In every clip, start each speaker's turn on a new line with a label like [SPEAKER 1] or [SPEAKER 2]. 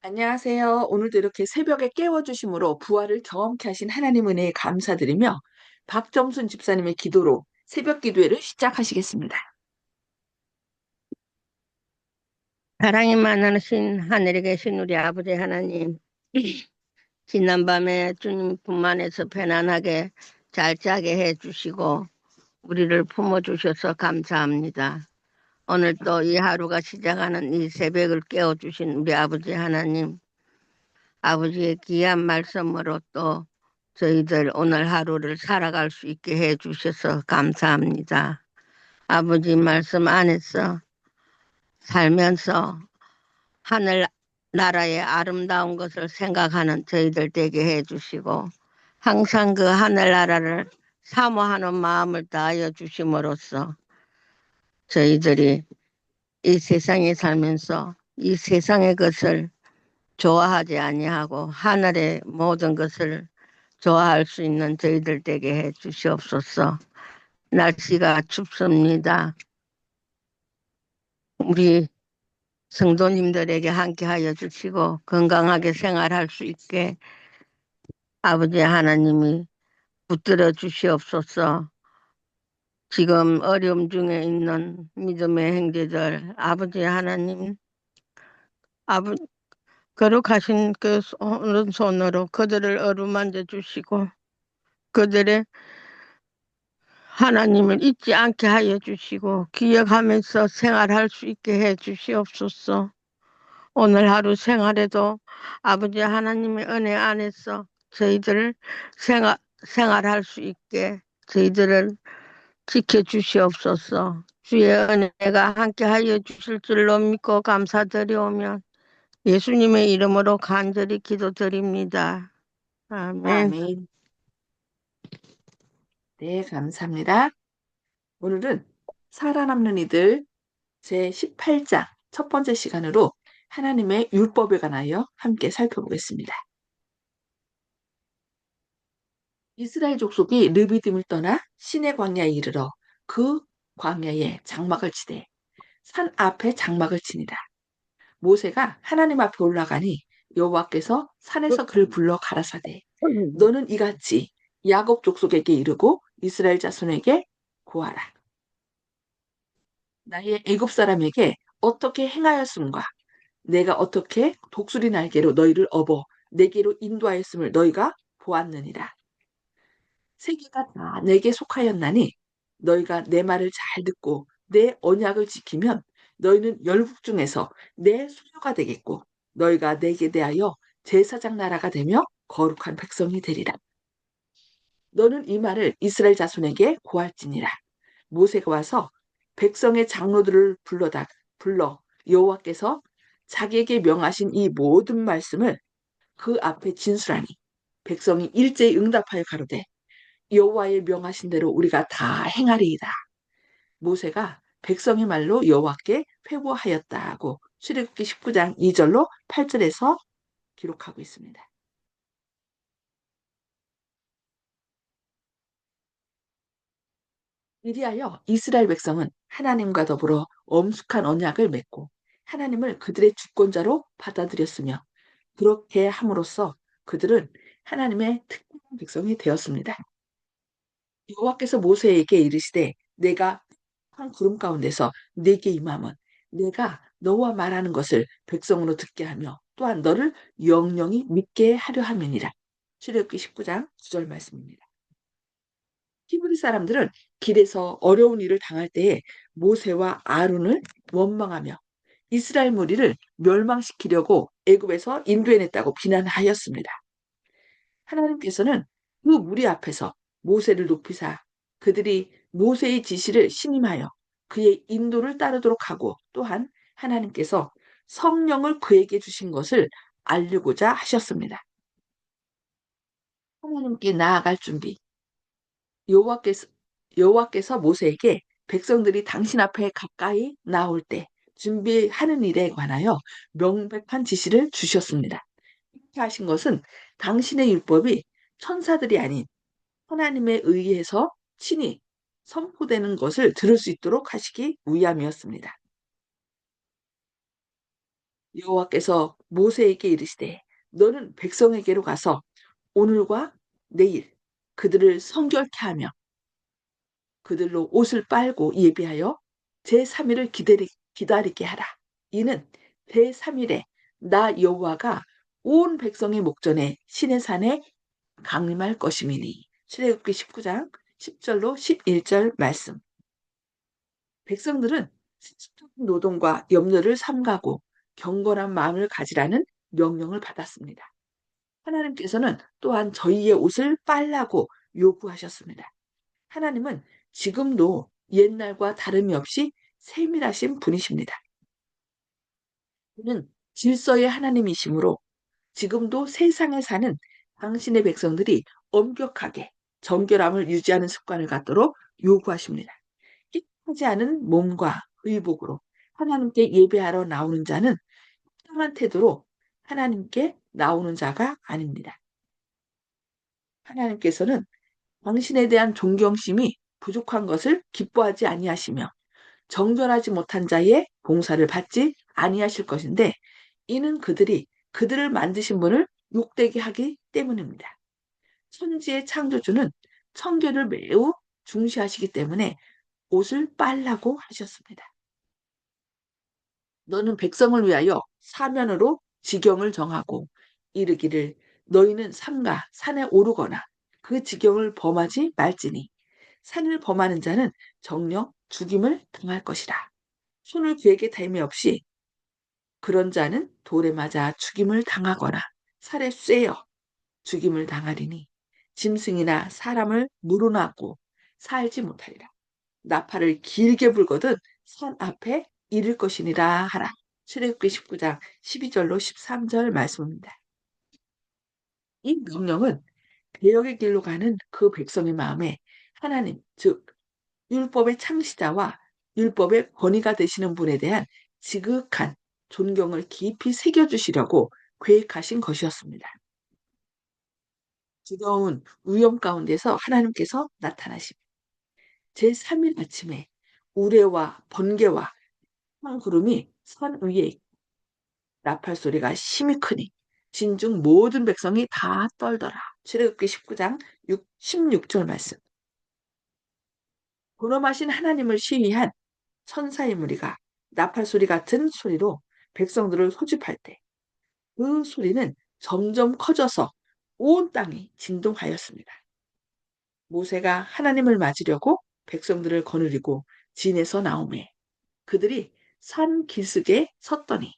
[SPEAKER 1] 안녕하세요. 오늘도 이렇게 새벽에 깨워주심으로 부활을 경험케 하신 하나님 은혜에 감사드리며 박정순 집사님의 기도로 새벽 기도회를 시작하시겠습니다.
[SPEAKER 2] 사랑이 많으신 하늘에 계신 우리 아버지 하나님, 지난밤에 주님 품 안에서 편안하게 잘 자게 해주시고 우리를 품어주셔서 감사합니다. 오늘 또 이 하루가 시작하는 이 새벽을 깨워주신 우리 아버지 하나님, 아버지의 귀한 말씀으로 또 저희들 오늘 하루를 살아갈 수 있게 해주셔서 감사합니다. 아버지 말씀 안에서 살면서 하늘 나라의 아름다운 것을 생각하는 저희들 되게 해주시고 항상 그 하늘나라를 사모하는 마음을 다하여 주심으로써 저희들이 이 세상에 살면서 이 세상의 것을 좋아하지 아니하고 하늘의 모든 것을 좋아할 수 있는 저희들 되게 해 주시옵소서. 날씨가 춥습니다. 우리 성도님들에게 함께하여 주시고 건강하게 생활할 수 있게 아버지 하나님이 붙들어 주시옵소서. 지금 어려움 중에 있는 믿음의 형제들 아버지 하나님 아버 거룩하신 그 오른손으로 그들을 어루만져 주시고 그들의 하나님을 잊지 않게 하여 주시고 기억하면서 생활할 수 있게 해 주시옵소서. 오늘 하루 생활에도 아버지 하나님의 은혜 안에서 저희들 생활할 수 있게 저희들을 지켜주시옵소서. 주의 은혜가 함께하여 주실 줄로 믿고 감사드리오며 예수님의 이름으로 간절히 기도드립니다. 아멘.
[SPEAKER 1] 아멘. 네, 감사합니다. 오늘은 살아남는 이들 제18장 첫 번째 시간으로 하나님의 율법에 관하여 함께 살펴보겠습니다. 이스라엘 족속이 르비딤을 떠나 시내 광야에 이르러 그 광야에 장막을 치되 산 앞에 장막을 치니라. 모세가 하나님 앞에 올라가니 여호와께서 산에서 그를 불러 가라사대 너는 이같이 야곱 족속에게 이르고 이스라엘 자손에게 고하라. 나의 애굽 사람에게 어떻게 행하였음과 내가 어떻게 독수리 날개로 너희를 업어 내게로 인도하였음을 너희가 보았느니라. 세계가 다 내게 속하였나니 너희가 내 말을 잘 듣고 내 언약을 지키면 너희는 열국 중에서 내 소유가 되겠고 너희가 내게 대하여 제사장 나라가 되며 거룩한 백성이 되리라. 너는 이 말을 이스라엘 자손에게 고할지니라. 모세가 와서 백성의 장로들을 불러 여호와께서 자기에게 명하신 이 모든 말씀을 그 앞에 진술하니 백성이 일제히 응답하여 가로되 여호와의 명하신 대로 우리가 다 행하리이다. 모세가 백성의 말로 여호와께 회고하였다고 출애굽기 19장 2절로 8절에서 기록하고 있습니다. 이리하여 이스라엘 백성은 하나님과 더불어 엄숙한 언약을 맺고 하나님을 그들의 주권자로 받아들였으며 그렇게 함으로써 그들은 하나님의 특별한 백성이 되었습니다. 여호와께서 모세에게 이르시되 내가 한 구름 가운데서 네게 임함은 내가 너와 말하는 것을 백성으로 듣게 하며 또한 너를 영영이 믿게 하려 함이니라. 출애굽기 19장 9절 말씀입니다. 히브리 사람들은 길에서 어려운 일을 당할 때에 모세와 아론을 원망하며 이스라엘 무리를 멸망시키려고 애굽에서 인도해냈다고 비난하였습니다. 하나님께서는 그 무리 앞에서 모세를 높이사 그들이 모세의 지시를 신임하여 그의 인도를 따르도록 하고 또한 하나님께서 성령을 그에게 주신 것을 알리고자 하셨습니다. 하나님께 나아갈 준비. 여호와께서 여호와께서 모세에게 백성들이 당신 앞에 가까이 나올 때 준비하는 일에 관하여 명백한 지시를 주셨습니다. 이렇게 하신 것은 당신의 율법이 천사들이 아닌 하나님에 의해서 친히 선포되는 것을 들을 수 있도록 하시기 위함이었습니다. 여호와께서 모세에게 이르시되 너는 백성에게로 가서 오늘과 내일 그들을 성결케 하며 그들로 옷을 빨고 예비하여 제3일을 기다리게 하라. 이는 제3일에 나 여호와가 온 백성의 목전에 신의 산에 강림할 것임이니. 출애굽기 19장 10절로 11절 말씀. 백성들은 세속적인 노동과 염려를 삼가고 경건한 마음을 가지라는 명령을 받았습니다. 하나님께서는 또한 저희의 옷을 빨라고 요구하셨습니다. 하나님은 지금도 옛날과 다름이 없이 세밀하신 분이십니다. 그는 질서의 하나님이시므로 지금도 세상에 사는 당신의 백성들이 엄격하게 정결함을 유지하는 습관을 갖도록 요구하십니다. 깨끗하지 않은 몸과 의복으로 하나님께 예배하러 나오는 자는 합당한 태도로 하나님께 나오는 자가 아닙니다. 하나님께서는 당신에 대한 존경심이 부족한 것을 기뻐하지 아니하시며 정결하지 못한 자의 봉사를 받지 아니하실 것인데 이는 그들이 그들을 만드신 분을 욕되게 하기 때문입니다. 천지의 창조주는 청결을 매우 중시하시기 때문에 옷을 빨라고 하셨습니다. 너는 백성을 위하여 사면으로 지경을 정하고 이르기를 너희는 삼가 산에 오르거나 그 지경을 범하지 말지니 산을 범하는 자는 정령 죽임을 당할 것이라. 손을 그에게 댈매 없이 그런 자는 돌에 맞아 죽임을 당하거나 살에 쇠어 죽임을 당하리니 짐승이나 사람을 물어나고 살지 못하리라. 나팔을 길게 불거든 산 앞에 이를 것이니라 하라. 출애굽기 19장 12절로 13절 말씀입니다. 이 명령은 개혁의 길로 가는 그 백성의 마음에 하나님, 즉 율법의 창시자와 율법의 권위가 되시는 분에 대한 지극한 존경을 깊이 새겨주시려고 계획하신 것이었습니다. 두려운 위험 가운데서 하나님께서 나타나십니다. 제3일 아침에 우레와 번개와 한 구름이 산 위에 나팔 소리가 심히 크니 진중 모든 백성이 다 떨더라. 출애굽기 19장 16절 말씀. 근엄하신 하나님을 시위한 천사의 무리가 나팔 소리 같은 소리로 백성들을 소집할 때 그 소리는 점점 커져서 온 땅이 진동하였습니다. 모세가 하나님을 맞으려고 백성들을 거느리고 진에서 나오매 그들이 산 기슭에 섰더니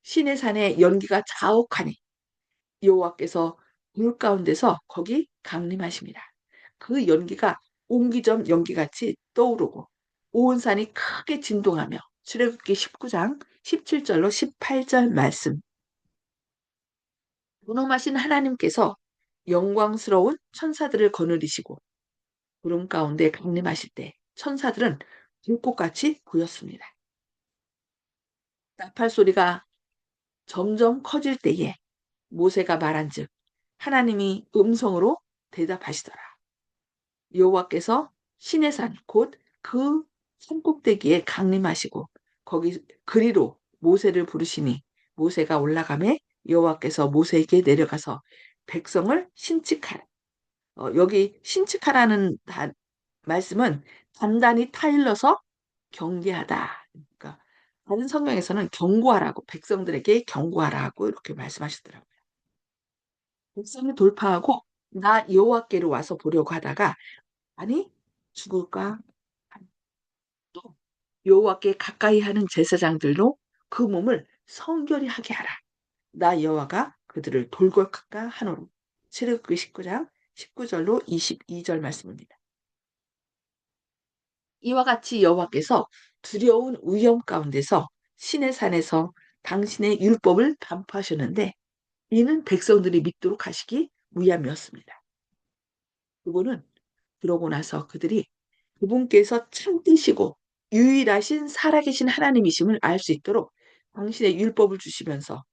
[SPEAKER 1] 시내 산에 연기가 자욱하니 여호와께서 물 가운데서 거기 강림하십니다. 그 연기가 옹기점 연기같이 떠오르고 온 산이 크게 진동하며 출애굽기 19장 17절로 18절 말씀. 존엄하신 하나님께서 영광스러운 천사들을 거느리시고 구름 가운데 강림하실 때 천사들은 불꽃같이 보였습니다. 나팔 소리가 점점 커질 때에 모세가 말한즉 하나님이 음성으로 대답하시더라. 여호와께서 시내산 곧 그 산꼭대기에 강림하시고 거기 그리로 모세를 부르시니 모세가 올라가매 여호와께서 모세에게 내려가서 백성을 신칙하라. 여기 신칙하라는 말씀은 단단히 타일러서 경계하다. 그러니까 다른 성경에서는 경고하라고 백성들에게 경고하라고 이렇게 말씀하시더라고요. 백성이 돌파하고 나 여호와께로 와서 보려고 하다가 아니 죽을까? 또 여호와께 가까이 하는 제사장들로 그 몸을 성결히 하게 하라. 나 여호와가 그들을 돌볼까 하노라. 출애굽기 19장 19절로 22절 말씀입니다. 이와 같이 여호와께서 두려운 위험 가운데서 신의 산에서 당신의 율법을 반포하셨는데 이는 백성들이 믿도록 하시기 위함이었습니다. 그분은 그러고 나서 그들이 그분께서 참되시고 유일하신 살아계신 하나님이심을 알 수 있도록 당신의 율법을 주시면서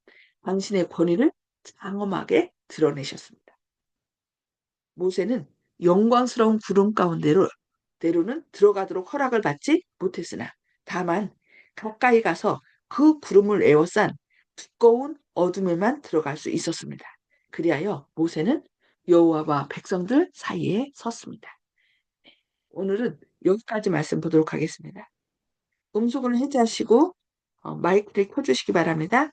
[SPEAKER 1] 당신의 권위를 장엄하게 드러내셨습니다. 모세는 영광스러운 구름 가운데로 때로는 들어가도록 허락을 받지 못했으나 다만 가까이 가서 그 구름을 에워싼 두꺼운 어둠에만 들어갈 수 있었습니다. 그리하여 모세는 여호와와 백성들 사이에 섰습니다. 오늘은 여기까지 말씀 보도록 하겠습니다. 음성을 해제하시고 마이크를 켜주시기 바랍니다.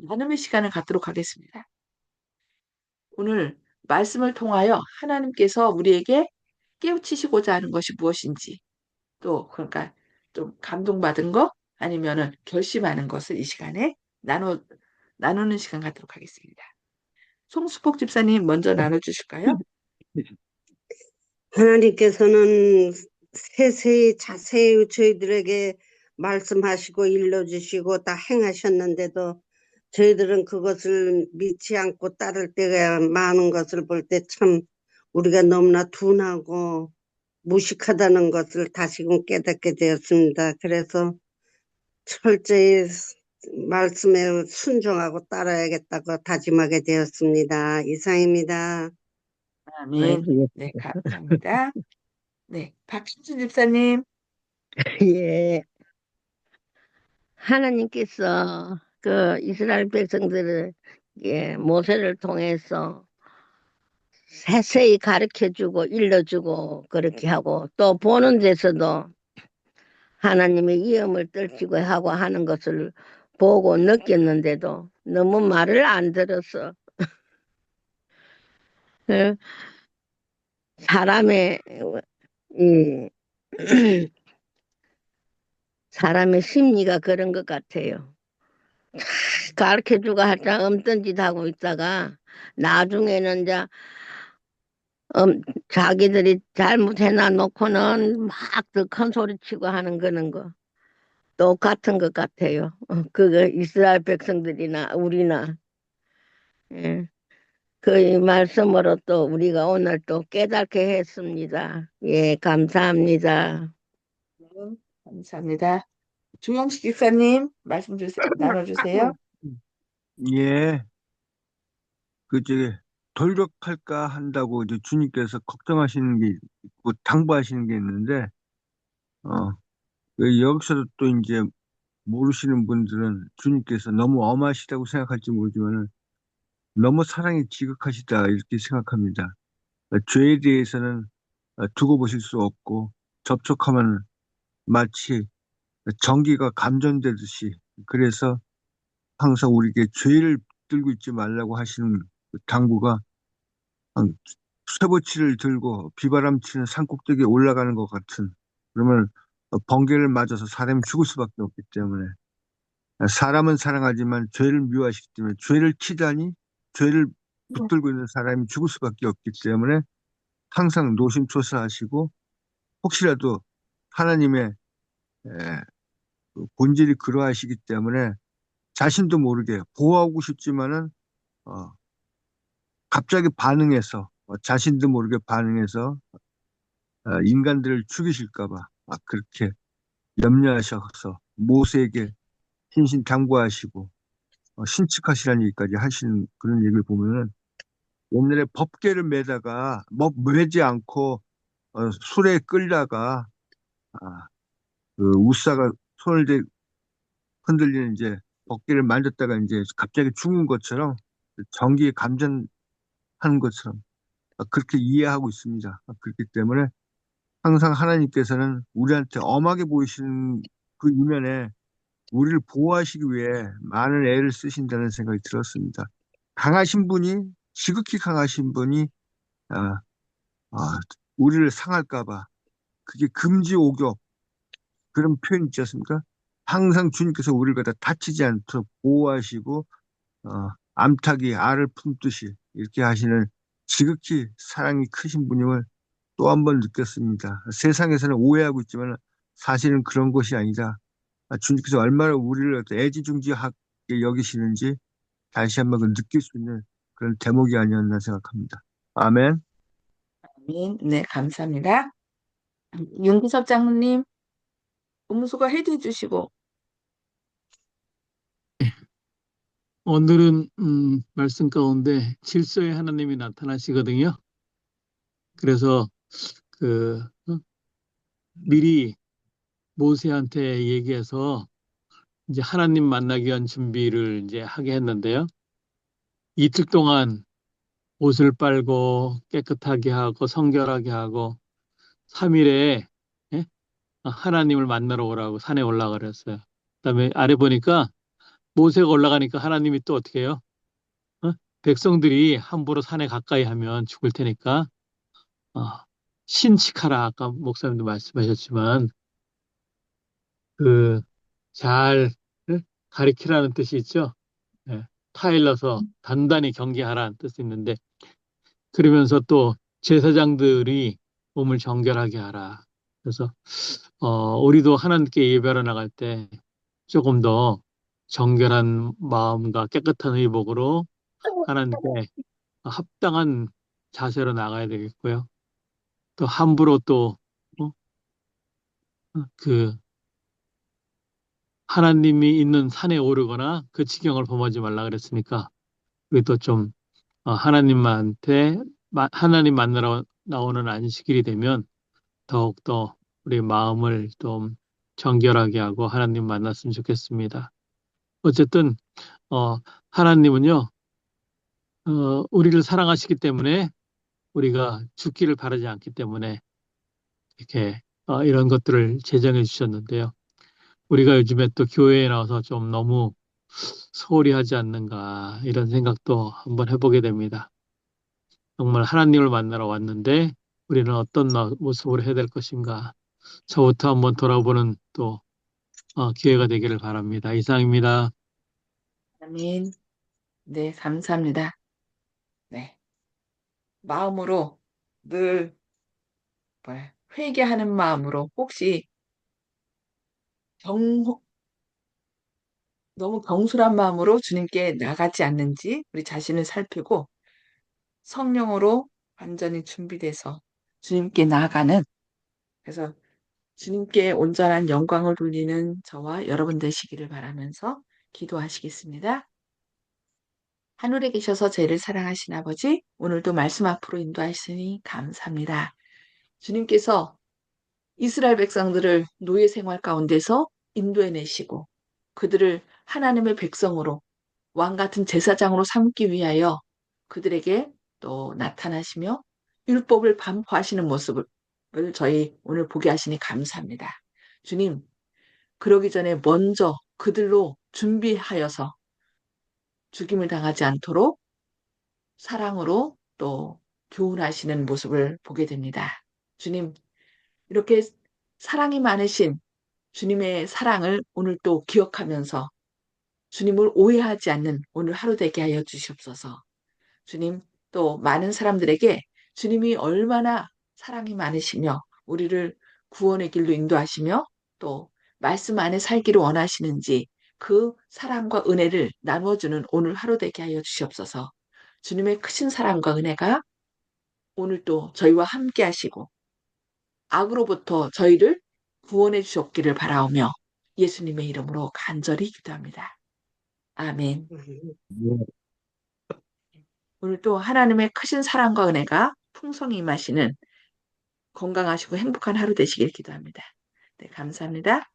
[SPEAKER 1] 나눔의 시간을 갖도록 하겠습니다. 오늘 말씀을 통하여 하나님께서 우리에게 깨우치시고자 하는 것이 무엇인지, 또 그러니까 좀 감동받은 거 아니면은 결심하는 것을 이 시간에 나누는 시간 갖도록 하겠습니다. 송수복 집사님 먼저 나눠주실까요?
[SPEAKER 3] 하나님께서는 세세히 자세히 저희들에게 말씀하시고 일러주시고 다 행하셨는데도 저희들은 그것을 믿지 않고 따를 때가 많은 것을 볼 때 참 우리가 너무나 둔하고 무식하다는 것을 다시금 깨닫게 되었습니다. 그래서 철저히 말씀에 순종하고 따라야겠다고 다짐하게 되었습니다. 이상입니다.
[SPEAKER 1] 아멘.
[SPEAKER 2] 아이고,
[SPEAKER 1] 네, 감사합니다. 네, 박신수 집사님.
[SPEAKER 2] 예. 하나님께서 그 이스라엘 백성들을 모세를 통해서 세세히 가르쳐주고 일러주고 그렇게 하고 또 보는 데서도 하나님의 위엄을 떨치고 하고 하는 것을 보고 느꼈는데도 너무 말을 안 들어서 어, 사람의 이 사람의 심리가 그런 것 같아요. 가르쳐주고 하자 엄떤 짓 하고 있다가 나중에는 이제 자기들이 잘못해놔 놓고는 막 더 큰 소리 치고 하는 그런 거 똑같은 것 같아요. 그거 이스라엘 백성들이나 우리나 예. 그 말씀으로 또 우리가 오늘 또 깨닫게 했습니다. 예, 감사합니다.
[SPEAKER 1] 네, 감사합니다. 조영식 집사님, 나눠주세요.
[SPEAKER 4] 예, 저기, 돌격할까 한다고 이제 주님께서 걱정하시는 게 있고, 당부하시는 게 있는데, 어, 여기서도 또 이제 모르시는 분들은 주님께서 너무 엄하시다고 생각할지 모르지만은, 너무 사랑이 지극하시다, 이렇게 생각합니다. 죄에 대해서는 두고 보실 수 없고, 접촉하면 마치 전기가 감전되듯이, 그래서 항상 우리에게 죄를 들고 있지 말라고 하시는 그 당부가 쇠붙이를 들고 비바람치는 산꼭대기에 올라가는 것 같은 그러면 번개를 맞아서 사람이 죽을 수밖에 없기 때문에 사람은 사랑하지만 죄를 미워하시기 때문에 죄를 치다니 죄를 붙들고 있는 사람이 죽을 수밖에 없기 때문에 항상 노심초사하시고 혹시라도 하나님의 그 본질이 그러하시기 때문에 자신도 모르게 보호하고 싶지만은 어, 갑자기 반응해서 자신도 모르게 반응해서 인간들을 죽이실까 봐 그렇게 염려하셔서 모세에게 신신당부하시고 신측하시라는 얘기까지 하시는 그런 얘기를 보면은 옛날에 법궤를 매다가 뭐 매지 않고 술에 끌다가 아, 그 우사가 손을 흔들리는 이제 법궤를 만졌다가 이제 갑자기 죽은 것처럼 전기에 감전하는 것처럼 그렇게 이해하고 있습니다. 그렇기 때문에 항상 하나님께서는 우리한테 엄하게 보이시는 그 이면에 우리를 보호하시기 위해 많은 애를 쓰신다는 생각이 들었습니다. 강하신 분이, 지극히 강하신 분이, 아, 아, 우리를 상할까봐, 그게 금지오격, 그런 표현 있지 않습니까? 항상 주님께서 우리를 갖다 다치지 않도록 보호하시고, 암탉이 알을 품듯이 이렇게 하시는 지극히 사랑이 크신 분임을 또 한 번 느꼈습니다. 세상에서는 오해하고 있지만 사실은 그런 것이 아니다. 주님께서 얼마나 우리를 애지중지하게 여기시는지 다시 한번 그 느낄 수 있는 그런 대목이 아니었나 생각합니다. 아멘.
[SPEAKER 1] 아멘. 네, 감사합니다. 윤기섭 장로님, 음수거 해주해 주시고.
[SPEAKER 5] 오늘은 말씀 가운데 질서의 하나님이 나타나시거든요. 그래서 그 미리 모세한테 얘기해서 이제 하나님 만나기 위한 준비를 이제 하게 했는데요. 이틀 동안 옷을 빨고 깨끗하게 하고 성결하게 하고 3일에 하나님을 만나러 오라고 산에 올라가 그랬어요. 그다음에 아래 보니까 모세가 올라가니까 하나님이 또 어떻게 해요? 어? 백성들이 함부로 산에 가까이 하면 죽을 테니까 어, 신칙하라 아까 목사님도 말씀하셨지만 그 잘 가리키라는 뜻이 있죠. 예, 타일러서 단단히 경계하라는 뜻이 있는데 그러면서 또 제사장들이 몸을 정결하게 하라. 그래서 우리도 하나님께 예배하러 나갈 때 조금 더 정결한 마음과 깨끗한 의복으로 하나님께 합당한 자세로 나가야 되겠고요. 또 함부로 또 어? 그 하나님이 있는 산에 오르거나 그 지경을 범하지 말라 그랬으니까 우리도 좀 하나님한테 하나님 만나러 나오는 안식일이 되면 더욱더 우리 마음을 좀 정결하게 하고 하나님 만났으면 좋겠습니다. 어쨌든 하나님은요 우리를 사랑하시기 때문에 우리가 죽기를 바라지 않기 때문에 이렇게 이런 것들을 제정해 주셨는데요. 우리가 요즘에 또 교회에 나와서 좀 너무 소홀히 하지 않는가 이런 생각도 한번 해보게 됩니다. 정말 하나님을 만나러 왔는데 우리는 어떤 모습으로 해야 될 것인가 저부터 한번 돌아보는 또 기회가 되기를 바랍니다. 이상입니다.
[SPEAKER 1] 아멘. 네, 감사합니다. 네. 마음으로 늘 회개하는 마음으로 혹시 경, 너무 경솔한 마음으로 주님께 나가지 않는지 우리 자신을 살피고 성령으로 완전히 준비돼서 주님께 나아가는 그래서 주님께 온전한 영광을 돌리는 저와 여러분 되시기를 바라면서 기도하시겠습니다. 하늘에 계셔서 저희를 사랑하신 아버지, 오늘도 말씀 앞으로 인도하시니 감사합니다. 주님께서 이스라엘 백성들을 노예 생활 가운데서 인도해내시고 그들을 하나님의 백성으로 왕 같은 제사장으로 삼기 위하여 그들에게 또 나타나시며 율법을 반포하시는 모습을 저희 오늘 보게 하시니 감사합니다. 주님, 그러기 전에 먼저 그들로 준비하여서 죽임을 당하지 않도록 사랑으로 또 교훈하시는 모습을 보게 됩니다. 주님, 이렇게 사랑이 많으신 주님의 사랑을 오늘 또 기억하면서 주님을 오해하지 않는 오늘 하루 되게 하여 주시옵소서. 주님, 또 많은 사람들에게 주님이 얼마나 사랑이 많으시며 우리를 구원의 길로 인도하시며 또 말씀 안에 살기를 원하시는지 그 사랑과 은혜를 나누어주는 오늘 하루 되게 하여 주시옵소서. 주님의 크신 사랑과 은혜가 오늘 또 저희와 함께 하시고 악으로부터 저희를 구원해 주셨기를 바라오며 예수님의 이름으로 간절히 기도합니다. 아멘. 오늘 또 하나님의 크신 사랑과 은혜가 풍성히 임하시는 건강하시고 행복한 하루 되시길 기도합니다. 네, 감사합니다.